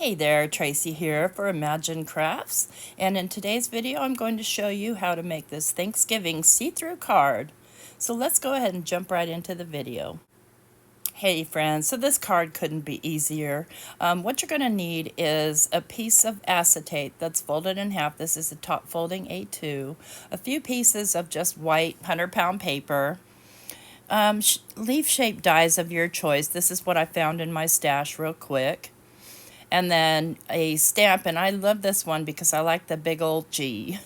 Hey there, Tracy here for Imagine Crafts, and in today's video I'm going to show you how to make this Thanksgiving see-through card. So let's go ahead and jump right into the video. Hey friends, so this card couldn't be easier. What you're going to need is a piece of acetate that's folded in half. This is a top folding A2, a few pieces of just white 100-pound paper, leaf-shaped dies of your choice. This is what I found in my stash real quick. And then a stamp, and I love this one because I like the big old G.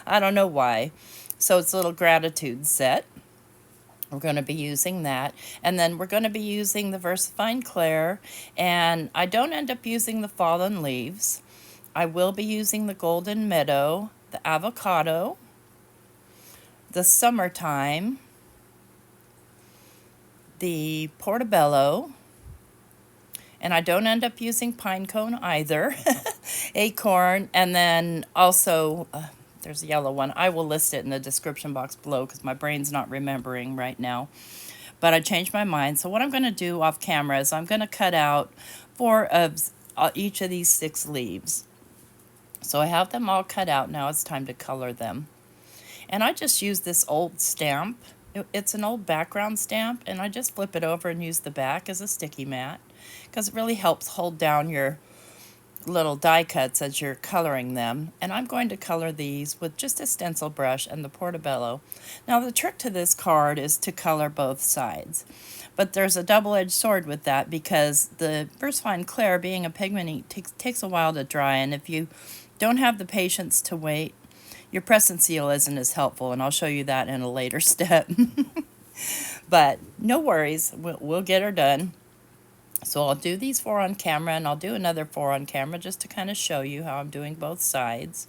I don't know why. So it's a little gratitude set. We're going to be using that. And then we're going to be using the VersaFine Clair. And I don't end up using the fallen leaves. I will be using the golden Meadow, the Avocado, the Summertime, the Portobello, and I don't end up using pine cone either, Acorn, and then also there's a yellow one. I will list it in the description box below because my brain's not remembering right now. But I changed my mind. So what I'm going to do off camera is I'm going to cut out 4 of each of these 6 leaves. So I have them all cut out. Now it's time to color them. And I just use this old stamp. It's an old background stamp, and I just flip it over and use the back as a sticky mat because it really helps hold down your little die cuts as you're coloring them. And I'm going to color these with just a stencil brush and the Portobello. Now the trick to this card is to color both sides, but there's a double-edged sword with that because the VersaFine Clair, being a pigment ink, takes a while to dry, and if you don't have the patience to wait, your press and seal isn't as helpful, and I'll show you that in a later step. But no worries, we'll get her done. So I'll do these 4 on camera, and I'll do another 4 on camera just to kind of show you how I'm doing both sides.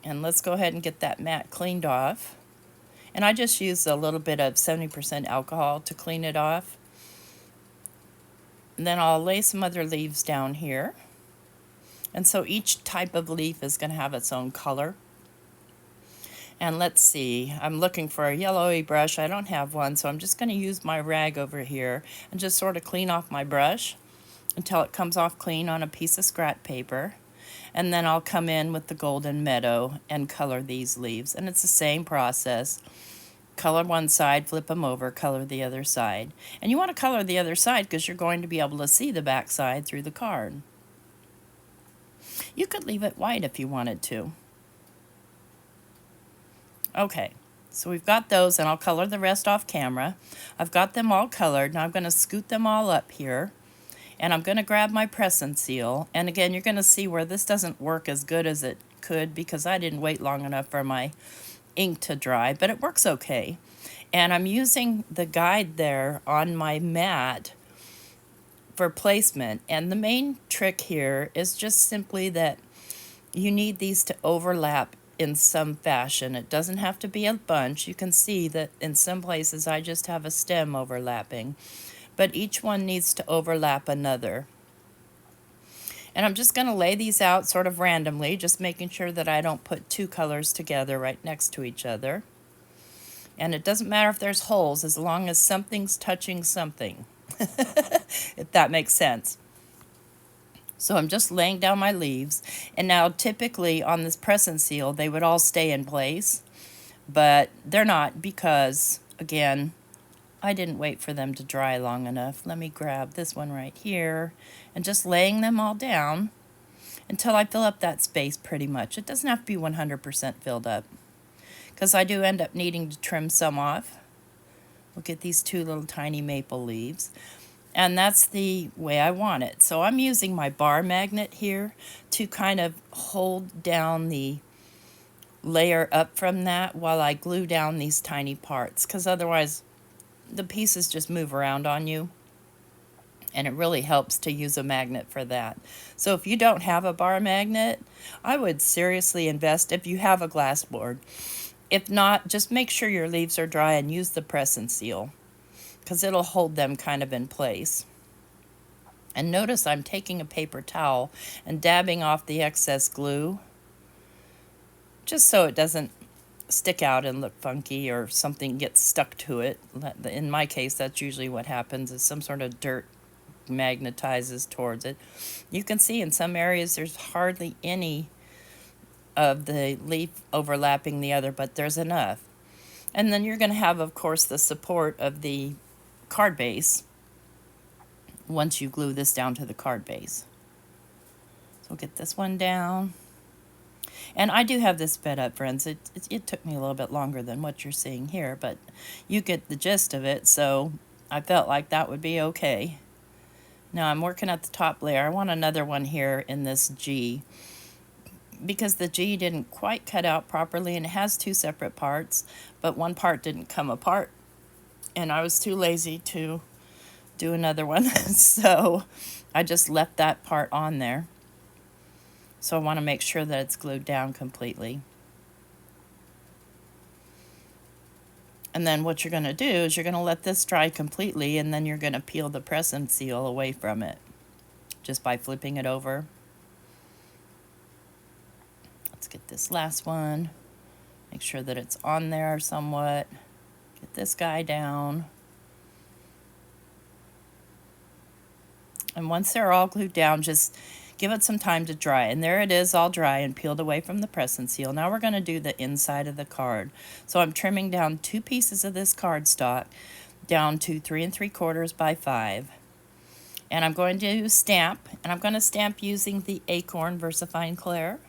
And let's go ahead and get that mat cleaned off. And I just use a little bit of 70% alcohol to clean it off. And then I'll lay some other leaves down here. And so each type of leaf is going to have its own color. And let's see, I'm looking for a yellowy brush. I don't have one, so I'm just going to use my rag over here and just sort of clean off my brush until it comes off clean on a piece of scrap paper. And then I'll come in with the golden Meadow and color these leaves. And it's the same process. Color one side, flip them over, color the other side. And you want to color the other side because you're going to be able to see the back side through the card. You could leave it white if you wanted to. Okay, so we've got those, and I'll color the rest off camera. I've got them all colored. Now I'm going to scoot them all up here, and I'm going to grab my press and seal. And again, you're going to see where this doesn't work as good as it could because I didn't wait long enough for my ink to dry, but it works okay. And I'm using the guide there on my mat for placement, and the main trick here is just simply that you need these to overlap in some fashion. It doesn't have to be a bunch. You can see that in some places I just have a stem overlapping, but each one needs to overlap another. And I'm just going to lay these out sort of randomly, just making sure that I don't put 2 colors together right next to each other. And it doesn't matter if there's holes as long as something's touching something. If that makes sense. So I'm just laying down my leaves, and now typically on this press and seal they would all stay in place, but they're not because, again, I didn't wait for them to dry long enough. Let me grab this one right here and just laying them all down until I fill up that space pretty much. It doesn't have to be 100% filled up because I do end up needing to trim some off. Look at these 2 little tiny maple leaves. And that's the way I want it. So I'm using my bar magnet here to kind of hold down the layer up from that while I glue down these tiny parts, because otherwise the pieces just move around on you. And it really helps to use a magnet for that. So if you don't have a bar magnet, I would seriously invest if you have a glass board. If not, just make sure your leaves are dry and use the press and seal, because it'll hold them kind of in place. And notice I'm taking a paper towel and dabbing off the excess glue just so it doesn't stick out and look funky or something gets stuck to it. In my case, that's usually what happens, is some sort of dirt magnetizes towards it. You can see in some areas there's hardly any of the leaf overlapping the other, but there's enough. And then you're going to have, of course, the support of the card base once you glue this down to the card base. So we'll get this one down. And I do have this sped up, friends. It took me a little bit longer than what you're seeing here, but you get the gist of it, so I felt like that would be okay. Now I'm working at the top layer. I want another one here in this G, because the G didn't quite cut out properly, and it has two separate parts, but one part didn't come apart, and I was too lazy to do another one, so I just left that part on there. So I want to make sure that it's glued down completely. And then what you're going to do is you're going to let this dry completely, and then you're going to peel the press and seal away from it just by flipping it over. Let's get this last one. Make sure that it's on there somewhat. Get this guy down. And once they're all glued down, just give it some time to dry. And there it is, all dry and peeled away from the press and seal. Now we're going to do the inside of the card. So I'm trimming down 2 pieces of this cardstock down to 3 3/4 by 5. And I'm going to stamp, and I'm going to stamp using the Acorn VersaFine Clair.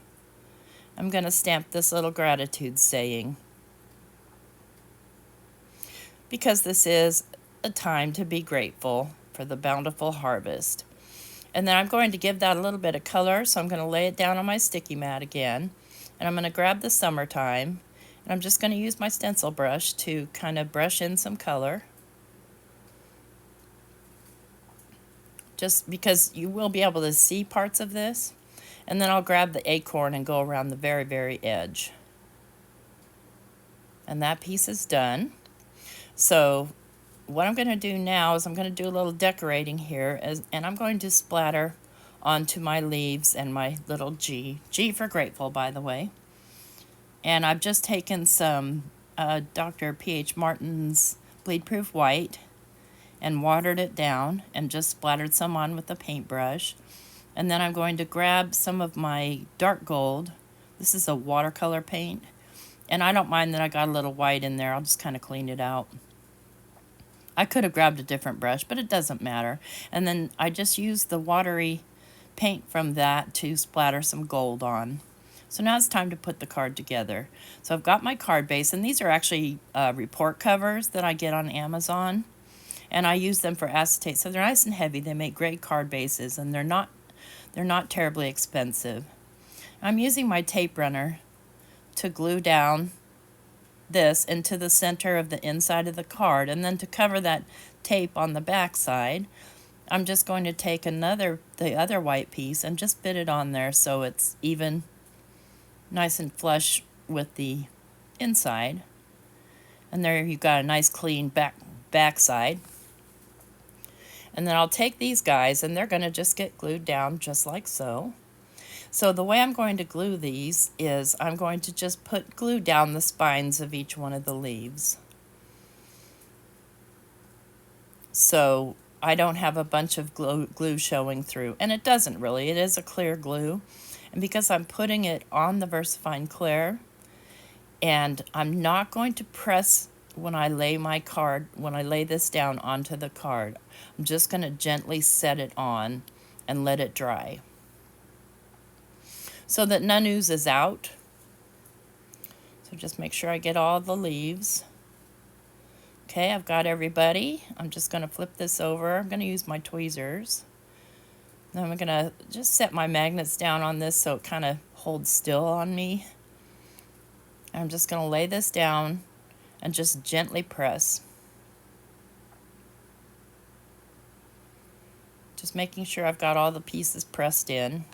I'm going to stamp this little gratitude saying, because this is a time to be grateful for the bountiful harvest. And then I'm going to give that a little bit of color, so I'm going to lay it down on my sticky mat again. And I'm going to grab the summertime, and I'm just going to use my stencil brush to kind of brush in some color. Just because you will be able to see parts of this. And then I'll grab the acorn and go around the very, very edge. And that piece is done. So what I'm going to do now is I'm going to do a little decorating here, and I'm going to splatter onto my leaves and my little G for grateful, by the way. And I've just taken some Dr. P.H. Martin's Bleed Proof White and watered it down and just splattered some on with a paintbrush. And then I'm going to grab some of my dark gold. This is a watercolor paint, and I don't mind that I got a little white in there. I'll just kind of clean it out. I could have grabbed a different brush, but it doesn't matter. And then I just used the watery paint from that to splatter some gold on. So now it's time to put the card together. So I've got my card base, and these are actually report covers that I get on Amazon. And I use them for acetate, so they're nice and heavy. They make great card bases, and they're not terribly expensive. I'm using my tape runner to glue down this into the center of the inside of the card, and then to cover that tape on the back side, I'm just going to take the other white piece and just fit it on there so it's even, nice and flush with the inside. And there you've got a nice clean back side. And then I'll take these guys, and they're going to just get glued down just like so. So the way I'm going to glue these is I'm going to just glue down the spines of each one of the leaves. So I don't have a bunch of glue showing through. And it doesn't really. It is a clear glue. And because I'm putting it on the VersaFine Clair, and I'm not going to press when I lay this down onto the card. I'm just going to gently set it on and let it dry so that none oozes out. So just make sure I get all the leaves. Okay, I've got everybody. I'm just going to flip this over. I'm going to use my tweezers. Then I'm going to just set my magnets down on this so it kind of holds still on me. I'm just going to lay this down and just gently press. Just making sure I've got all the pieces pressed in.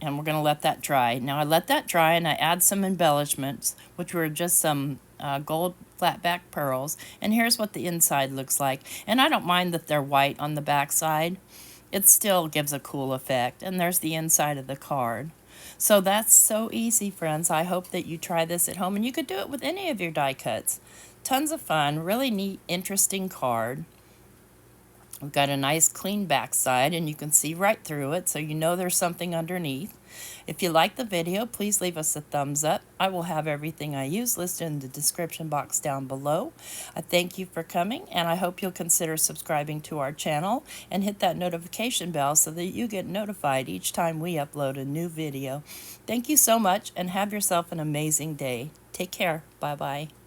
And we're going to let that dry. Now I let that dry, and I add some embellishments, which were just some gold flatback pearls. And here's what the inside looks like. And I don't mind that they're white on the back side. It still gives a cool effect. And there's the inside of the card. So that's so easy, friends. I hope that you try this at home, and you could do it with any of your die cuts. Tons of fun, really neat, interesting card. We've got a nice clean backside, and you can see right through it, so you know there's something underneath. If you like the video, please leave us a thumbs up. I will have everything I use listed in the description box down below. I thank you for coming, and I hope you'll consider subscribing to our channel and hit that notification bell so that you get notified each time we upload a new video. Thank you so much, and have yourself an amazing day. Take care. Bye-bye.